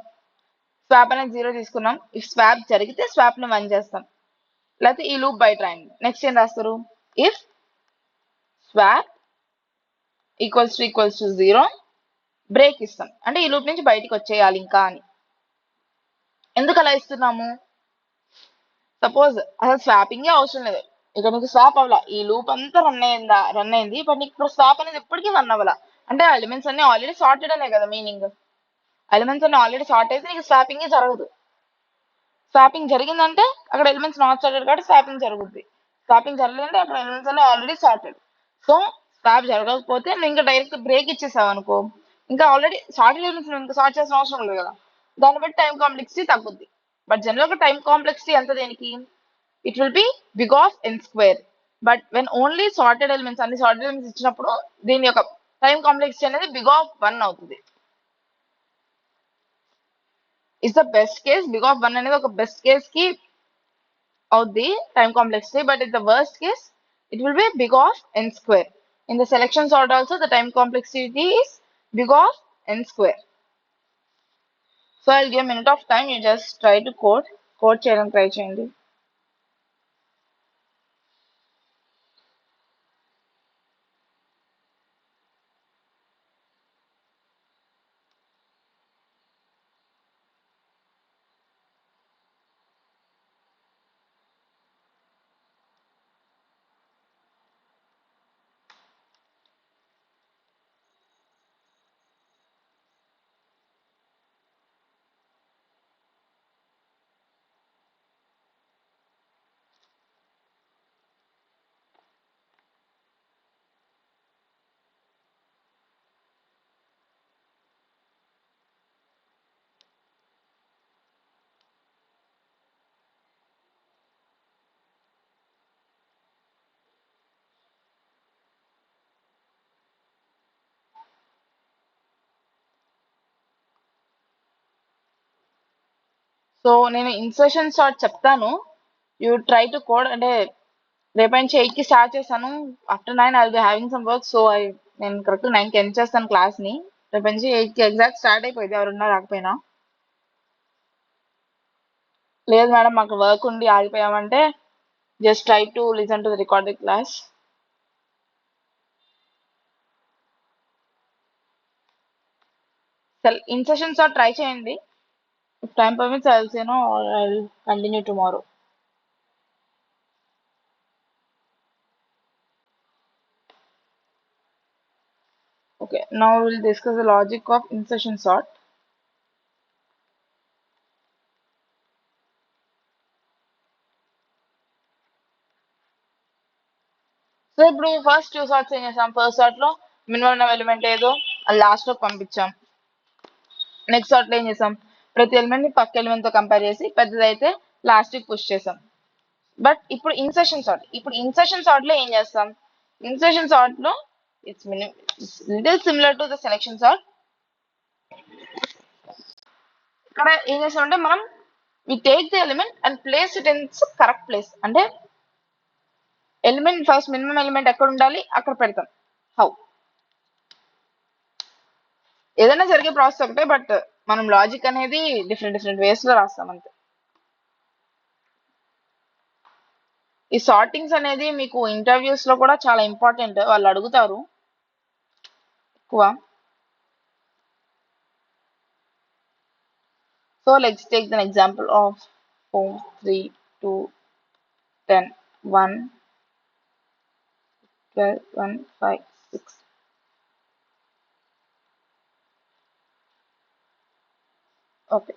స్వాప్ అనేది 0 తీసుకున్నాం. ఈ స్వాప్ జరిగితే స్వాప్ ని 1 చేస్తాం, లేకపోతే ఈ లూప్ బయట రాయండి. నెక్స్ట్ ఏం రాస్తారు, if swap equals to 0 break ఇస్తాం, అంటే ఈ లూప్ నుంచి బయటికి వచ్చేయాలి ఇంకా అని. ఎందుకు అలా ఇస్తున్నాము, సపోజ్ అసలు స్వాపింగే అవసరం లేదు, ఇక నీకు స్వాప్ అవ్వాల, ఈ లూప్ అంతా రన్ అయింది, బట్ నీకు ఇప్పుడు స్వాప్ అనేది ఎప్పటికీ రన్ అవ్వాల. అంటే ఎలిమెంట్స్ అన్ని ఆల్రెడీ సార్టెడ్ అనే కదా మీనింగ్. ఎలిమెంట్స్ అన్ని ఆల్రెడీ సార్ట్ అయితే నీకు స్వాపింగే జరగదు. స్వాపింగ్ జరిగిందంటే అక్కడ ఎలిమెంట్స్ నాట్ సార్టెడ్ కాబట్టి స్వాపింగ్ జరుగుద్ది. స్వాపింగ్ జరగలేదంటే అక్కడ ఎలిమెంట్స్ అన్ని ఆల్రెడీ సార్టెడ్. సో స్వాప్ జరగకపోతే నువ్వు ఇంకా డైరెక్ట్ బ్రేక్ ఇచ్చేసావు అనుకో, ఇంకా ఆల్రెడీ సార్టెడ్ ఎలిమెంట్స్ ఇంకా సార్ట్ చేసిన అవసరం లేదు కదా, దాన్ని బట్టి టైం కాంప్లెక్సిటీ తగ్గుద్ది. బట్ జనరల్ గా టైం కాంప్లెక్సిటీ ఎంత దేనికి, it will be big of n square. But when only sorted elements, అన్ని సార్టెడ్ ఎలిమెంట్స్ ఇచ్చినప్పుడు దీని యొక్క టైం కాంప్లెక్సిటీ అనేది బిగ్ ఆఫ్ 1 అవుతుంది. Is the best case, big of 1 అనేది ఒక బెస్ట్ కేస్ కి అవుద్ది time complexity, but in the worst case it will be big of n square. In the selection sort also the time complexity is big of n square. So I'll give a minute of time, you just try to code చేయడం try చేయండి. So నేను insertion sort చెప్తాను, you try to code. అంటే రేపటి నుంచి 8కి start చేస్తాను, after 9 I will be having some work. So నేను correct 9కి ఎండ్ చేస్తాను క్లాస్ ని. రేపటి నుంచి 8కి ఎగ్జాక్ట్ స్టార్ట్ అయిపోయింది, ఎవరున్నా రాకపోయినా. లేదు మేడం మాకు వర్క్ ఉండి ఆగిపోయామంటే just try to listen to the recorded class. Insertion sort try చేయండి. If time permits, I'll say no or I'll continue tomorrow. Okay, now we'll discuss the logic of insertion sort. So ఇప్పుడు first 2 sorts ఏం చేసాం, first sort లో minimum element ఏదో అది last లో పంపించాం. Next sort లో ఏం చేసాం, ప్రతి ఎలిమెంట్ ని పక్క ఎలిమెంట్ తో కంపేర్ చేసి పెద్దదైతే లాస్ట్ కి పుష్ చేసాం. బట్ ఇప్పుడు ఇన్సర్షన్ సార్ట్ లో ఏం చేస్తాం, ఇన్సర్షన్ సార్ట్ లో it's little similar to the selection sort. ఇక్కడ ఏం చేస్తామంటే మనం we take the element and place it in correct place. అంటే ఎలిమెంట్ ఫస్ట్ మినిమం ఎలిమెంట్ ఎక్కడ ఉండాలి అక్కడ పెడతాం. హౌ, ఏదైనా జరిగే ప్రాసెస్ ఒకటే, బట్ మనం లాజిక్ అనేది డిఫరెంట్ వేస్ లో రాస్తాం అంతే. ఈ సార్టింగ్స్ అనేది మీకు ఇంటర్వ్యూస్ లో కూడా చాలా ఇంపార్టెంట్, వాళ్ళు అడుగుతారు ఎక్కువ. So let's take the example of 4, 3, 2, 10, 1, 12, 1, 5, 6. Okay,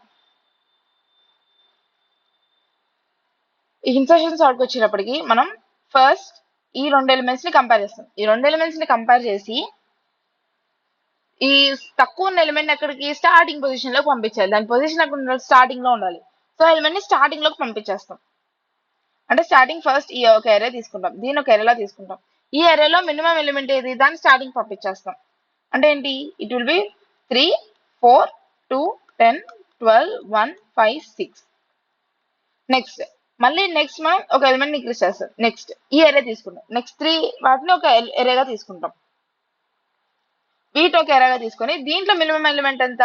ఈ ఇన్సర్షన్ సార్ట్కి వచ్చేటప్పటికి మనం ఫస్ట్ ఈ రెండు ఎలిమెంట్స్ ని కంపేర్ చేస్తాం. ఈ రెండు ఎలిమెంట్స్ ని కంపేర్ చేసి ఈ తక్కువ ఉన్న ఎలిమెంట్ ఎక్కడికి స్టార్టింగ్ పొజిషన్ లోకి పంపించాలి. దాని పొజిషన్ అక్కడ స్టార్టింగ్ లో ఉండాలి. సో ఎలిమెంట్ ని స్టార్టింగ్ లోకి పంపించేస్తాం. అంటే స్టార్టింగ్ ఫస్ట్ ఈ ఒక ఎరే తీసుకుంటాం, దీని ఒక ఎరేలా తీసుకుంటాం. ఈ ఎరేలో మినిమం ఎలిమెంట్ ఏది దాన్ని స్టార్టింగ్ పంపించేస్తాం. అంటే ఏంటి, ఇట్ విల్ బి 3 4 2 10 12 1 5 6. నెక్స్ట్ మళ్ళీ నెక్స్ట్ మనం ఒక ఎలిమెంట్ ఇంక్రీజ్ చేస్తాం. నెక్స్ట్ ఈ ఎరే తీసుకుంటాం. నెక్స్ట్ 3 వాటిని ఒక ఎరేగా తీసుకుంటాం. వీటి ఒక ఎరేగా తీసుకొని దీంట్లో మినిమం ఎలిమెంట్ ఎంత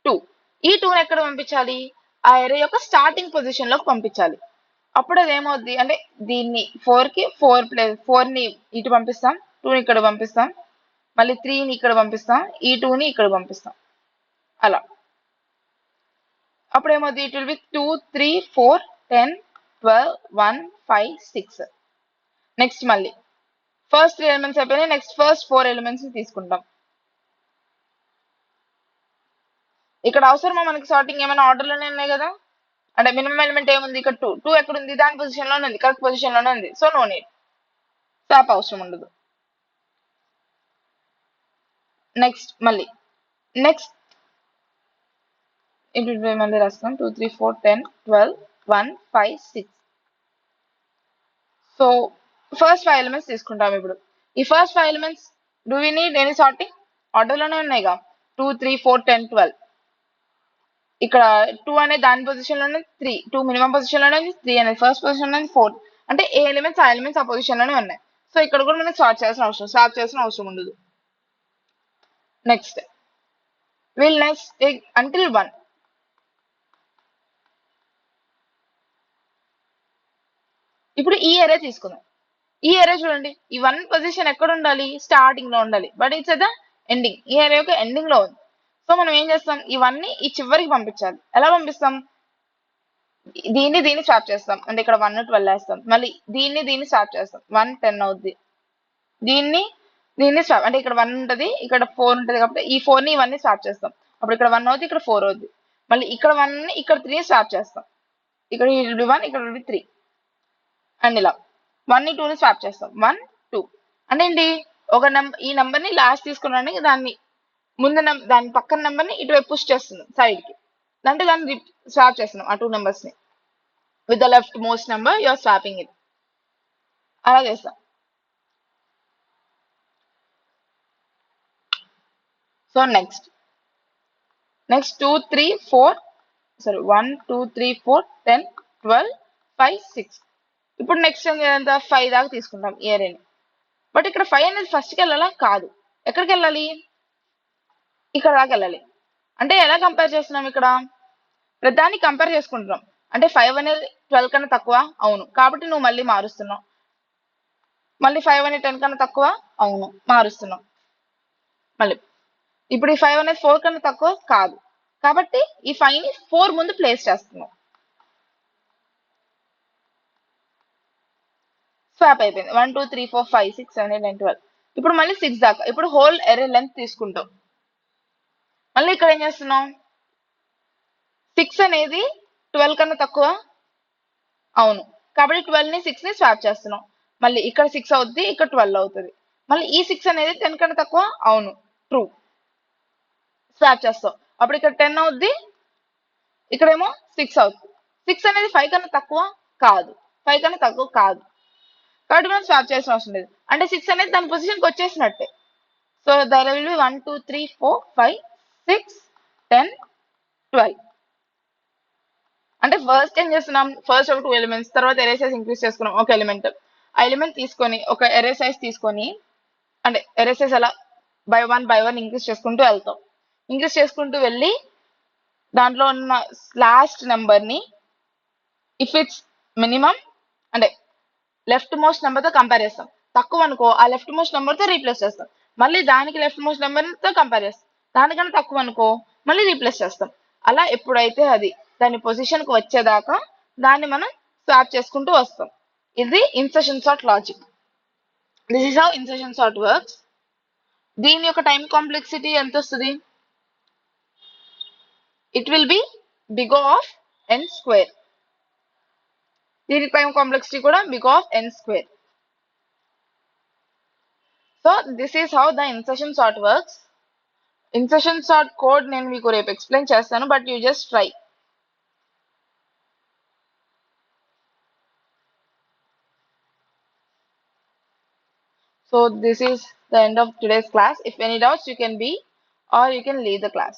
2. ఈ 2ని ఎక్కడ పంపించాలి, ఆ ఎరే యొక్క స్టార్టింగ్ పొజిషన్ లోకి పంపించాలి. అప్పుడు అది ఏమవుద్ది అంటే దీన్ని 4కి 4ని ఇటు పంపిస్తాం, 2ని ఇక్కడ పంపిస్తాం, మళ్ళీ 3ని ఇక్కడ పంపిస్తాం, ఈ 2ని ఇక్కడ పంపిస్తాం. అలా అప్పుడు ఏమవుద్ది, ఇట్ విల్ బి 2 3 4 10 12 1 5 6. నెక్స్ట్ మళ్ళీ ఫస్ట్ 3 ఎలిమెంట్స్ అయిపోయినాయి. నెక్స్ట్ ఫస్ట్ 4 ఎలిమెంట్స్ తీసుకుంటాం. ఇక్కడ అవసరమా మనకి సార్టింగ్, ఏమైనా ఆర్డర్ లోనే ఉన్నాయి కదా. అంటే మినిమం ఎలిమెంట్ ఏముంది ఇక్కడ 2 ఎక్కడ ఉంది, దాని పొజిషన్ లోనే ఉంది, కరెక్ట్ పొజిషన్ లోనే ఉంది. సో నో నీడ్, స్వాప్ అవసరం ఉండదు. నెక్స్ట్ మళ్ళీ నెక్స్ట్ ఇప్పుడు మళ్ళీ రాస్తాం 2 3 4 10 12 1 5 6. సో ఫస్ట్ 5 ఎలిమెంట్స్ తీసుకుంటాం. ఇప్పుడు ఈ first 5 elements do we need any sorting, order లోనే ఉన్నాయిగా 2 3 4 10 12. ఇక్కడ 2 అనే దాని పొజిషన్ లోనే 3, 2 మినిమం పొజిషన్ లోనే ఉంది, 3 అనేది ఫస్ట్ పొజిషన్ లోనే 4. అంటే ఏ ఎలిమెంట్స్ ఆ పొజిషన్ లోనే ఉన్నాయి. సో ఇక్కడ కూడా మనకి స్వాప్ చేయాల్సిన అవసరం ఉండదు. Next will next take until 1. ఇప్పుడు ఈ ఎరే తీసుకుందాం. ఈ ఎరే చూడండి, ఈ 1 పొజిషన్ ఎక్కడ ఉండాలి, స్టార్టింగ్ లో ఉండాలి, but it's at the ending. ఈ ఎరే యొక్క ఎండింగ్ లో ఉంది. సో మనం ఏం చేస్తాం, ఈ 1ని ఈ చివరికి పంపించాలి. ఎలా పంపిస్తాం, దీన్ని స్వాప్ చేస్తాం. అంటే ఇక్కడ 1 12 వేస్తాం, మళ్ళీ దీన్ని స్వాప్ చేస్తాం, 1 10 అవుద్ది. దీన్ని స్వాప్ అంటే ఇక్కడ 1 ఉంటుంది, ఇక్కడ 4 ఉంటుంది, కాబట్టి ఈ 4ని ఇవన్నీ స్వాప్ చేస్తాం. అప్పుడు ఇక్కడ 1 అవుద్ది, ఇక్కడ 4 అవుద్ది. మళ్ళీ ఇక్కడ 1ని ఇక్కడ 3 స్వాప్ చేస్తాం. ఇక్కడ 1 ఇక్కడ 3 అండ్ ఇలా 1ని 2ని స్వాప్ చేస్తాం, 1 2. అంటే ఏంటి, ఒక ఈ నెంబర్ ని లాస్ట్ తీసుకున్నానికి దాన్ని దాని పక్కన నెంబర్ ని ఇటువైపు పుష్ చేస్తున్నాం సైడ్ కి, అంటే దాన్ని స్వాప్ చేస్తున్నాం ఆ 2 నెంబర్స్ ని. With the leftmost number you are swapping it. అలా చేస్తాం. So next 2 3 4 1 2 3 4 10 12 5 6. ఇప్పుడు నెక్స్ట్ ఎంత 5 దాకా తీసుకుంటాం ఈ అరేని. బట్ ఇక్కడ 5 అనేది ఫస్ట్కి వెళ్ళాలా, కాదు, ఎక్కడికి వెళ్ళాలి, ఇక్కడ దాకా వెళ్ళాలి. అంటే ఎలా కంపేర్ చేస్తున్నాం, ఇక్కడ ప్రతిదాన్ని కంపేర్ చేసుకుంటున్నాం. అంటే 5 అనేది 12 కన్నా తక్కువ, అవును, కాబట్టి నువ్వు మళ్ళీ మారుస్తున్నావు. మళ్ళీ 5 అనేది 10 కన్నా తక్కువ, అవును, మారుస్తున్నావు. మళ్ళీ ఇప్పుడు ఈ 5 అనేది 4 కన్నా తక్కువ, కాదు, కాబట్టి ఈ 5ని 4 ముందు ప్లేస్ చేస్తున్నాం. స్వాప్ అయిపోయింది. 1 2 3 4 5 6 7 8 9 12. ఇప్పుడు మళ్ళీ 6 దాకా. ఇప్పుడు హోల్ ఎరే లెంత్ తీసుకుంటాం. మళ్ళీ ఇక్కడ ఏం చేస్తున్నాం, 6 అనేది 12 కన్నా తక్కువ, అవును, కాబట్టి 12ని 6ని స్వాప్ చేస్తున్నాం. మళ్ళీ ఇక్కడ 6 అవుద్ది, ఇక్కడ 12 అవుతుంది. మళ్ళీ ఈ 6 అనేది 10 కన్నా తక్కువ, అవును, ట్రూ, స్వాప్ చేస్తాం. అప్పుడు ఇక్కడ 10 అవుద్ది, ఇక్కడేమో 6 అవుతుంది. 6 అనేది 5 కన్నా తక్కువ, కాదు, 5 కన్నా తక్కువ కాదు, కాబట్టి మనం స్వాప్ చేయాల్సిన అవసరం లేదు. అంటే 6 అనేది దాని పొజిషన్కి వచ్చేసినట్టే. So there will be 1 2 3 4 5 6 10 12. అంటే ఫస్ట్ ఏం చేస్తున్నాం, ఫస్ట్ ఒక 2 ఎలిమెంట్స్, తర్వాత ఎరే సైజ్ ఇంక్రీజ్ చేసుకున్నాం ఒక ఎలిమెంట్. ఆ ఎలిమెంట్ తీసుకొని ఒక ఎరే సైజ్ తీసుకొని, అంటే ఎరే సైజ్ అలా బై వన్ ఇంక్రీజ్ చేసుకుంటూ వెళ్తాం. ఇంక్రీజ్ చేసుకుంటూ వెళ్ళి దాంట్లో ఉన్న లాస్ట్ నెంబర్ ని ఇఫ్ ఇట్స్ మినిమం అంటే లెఫ్ట్ మోస్ట్ నెంబర్ తో కంపేర్ చేస్తాం. తక్కువ అనుకో ఆ లెఫ్ట్ మోస్ట్ నెంబర్ తో రీప్లేస్ చేస్తాం. మళ్ళీ దానికి లెఫ్ట్ మోస్ట్ నెంబర్ తో కంపేర్ చేస్తాం. దానికన్నా తక్కువ అనుకో మళ్ళీ రీప్లేస్ చేస్తాం. అలా ఎప్పుడైతే అది దాని పొజిషన్ కు వచ్చేదాకా దాన్ని మనం స్వాప్ చేసుకుంటూ వస్తాం. ఇది insertion sort logic. This is how insertion sort works. దీని యొక్క టైం కాంప్లెక్సిటీ ఎంత వస్తుంది, it will be big O of n square. దీని ప్రైమ్ కాంప్లెక్సిటీ కూడా big O of n square. So this is how the insertion sort works. Insertion sort code నేను మీకు రేపు explain చేస్తాను, but you just try. So this is the end of today's class. If any doubts, you can be or you can leave the class.